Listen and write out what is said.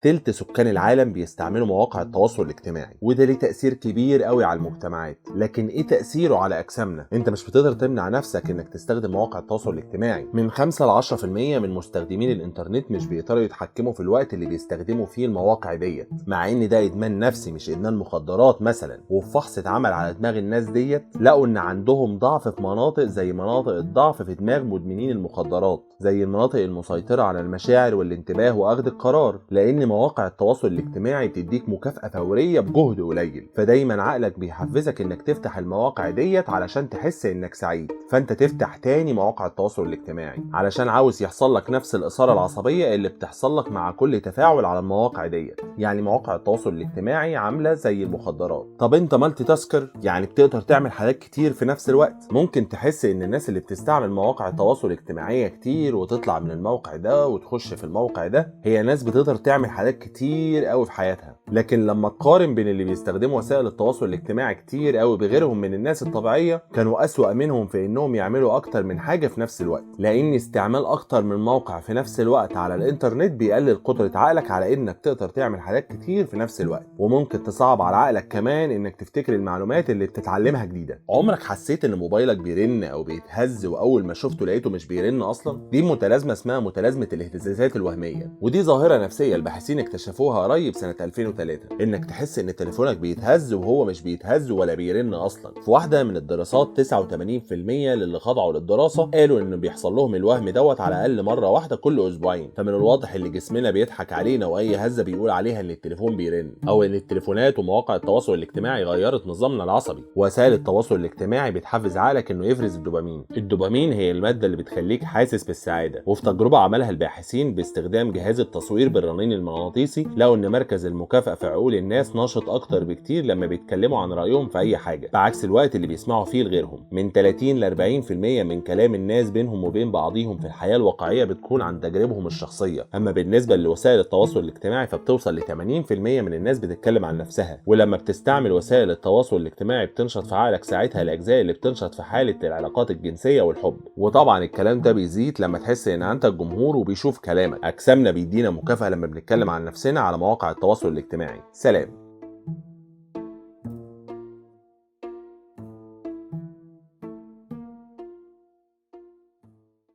تلت سكان العالم بيستعملوا مواقع التواصل الاجتماعي، وده ليه تأثير كبير قوي على المجتمعات. لكن ايه تأثيره على أجسامنا؟ انت مش بتقدر تمنع نفسك انك تستخدم مواقع التواصل الاجتماعي. من 5 ل 10% من مستخدمين الانترنت مش بيقدروا يتحكموا في الوقت اللي بيستخدموا فيه المواقع ديت، مع ان ده ادمان نفسي مش ادمان مخدرات مثلا. وفي فحص اتعمل على دماغ الناس ديت لقوا ان عندهم ضعف في مناطق زي مناطق الضعف في دماغ مدمنين المخدرات، زي المناطق المسيطرة على المشاعر والانتباه واخذ القرار، لان مواقع التواصل الاجتماعي بتديك مكافأة فورية بجهد قليل. فدايما عقلك بيحفزك انك تفتح المواقع ديت علشان تحس انك سعيد، فانت تفتح تاني مواقع التواصل الاجتماعي علشان عاوز يحصل لك نفس الإثارة العصبية اللي بتحصل لك مع كل تفاعل على المواقع ديت. يعني مواقع التواصل الاجتماعي عاملة زي المخدرات. طب انت مالتي تاسكر، يعني بتقدر تعمل حاجات كتير في نفس الوقت. ممكن تحس ان الناس اللي بتستعمل مواقع التواصل الاجتماعي كتير وتطلع من الموقع ده وتخش في الموقع ده، هي ناس بتقدر تعمل حاجات كتير قوي في حياتها. لكن لما تقارن بين اللي بيستخدموا وسائل التواصل الاجتماعي كتير قوي بغيرهم من الناس الطبيعية، كانوا أسوأ منهم في انهم يعملوا اكتر من حاجة في نفس الوقت. لان استعمال اكتر من موقع في نفس الوقت على الانترنت بيقلل قدرة عقلك على انك تقدر تعمل حاجات كتير في نفس الوقت، وممكن تصعب على عقلك كمان انك تفتكر المعلومات اللي بتتعلمها جديدة. عمرك حسيت ان موبايلك بيرن او بيتهز واول ما شفته لقيته مش بيرن اصلا؟ دي متلازمة اسمها متلازمة الاهتزازات الوهمية، ودي ظاهرة نفسية الباحثين اكتشفوها قريب سنة 2003. انك تحس ان تليفونك بيتهز وهو مش بيتهز ولا بيرن اصلا. في واحدة من الدراسات 89% للي خضعوا للدراسة قالوا ان بيحصل لهم الوهم دوت على الاقل مرة واحدة كل اسبوعين. فمن الواضح ان جسمنا بيضحك علينا، واي هزة بيقول عليها ان التليفون بيرن، او ان التليفونات ومواقع التواصل الاجتماعي غيرت نظامنا العصبي. وسائل التواصل الاجتماعي بتحفز عقلك انه يفرز الدوبامين. الدوبامين هي المادة اللي بتخليك حاسس بالسعادة. وفي تجربة عملها الباحثين باستخدام جهاز التصوير بالرنين المغناطيسي لقوا ان مركز المكافأة في عقول الناس نشط اكتر بكتير لما بيتكلموا عن رأيهم في اي حاجة، بعكس الوقت اللي بيسمعوا فيه لغيرهم. من 30 ل 40% من كلام الناس بينهم وبين بعضهم في الحياة الواقعية بتكون عن تجاربهم الشخصية. اما بالنسبة لوسائل التواصل الاجتماعي فبتوصل ل 80% من الناس بتتكلم عن نفسها. ولما بتستعمل وسائل التواصل الاجتماعي بتنشط في عقلك ساعتها الاجزاء اللي بتنشط في حالة العلاقات الجنسية والحب. وطبعا الكلام ده بيزيد لما تحس ان عندك جمهور وبيشوف كلامك. اجسامنا بيدينا مكافأة لما بنتكلم عن نفسنا على مواقع التواصل الاجتماعي. سلام.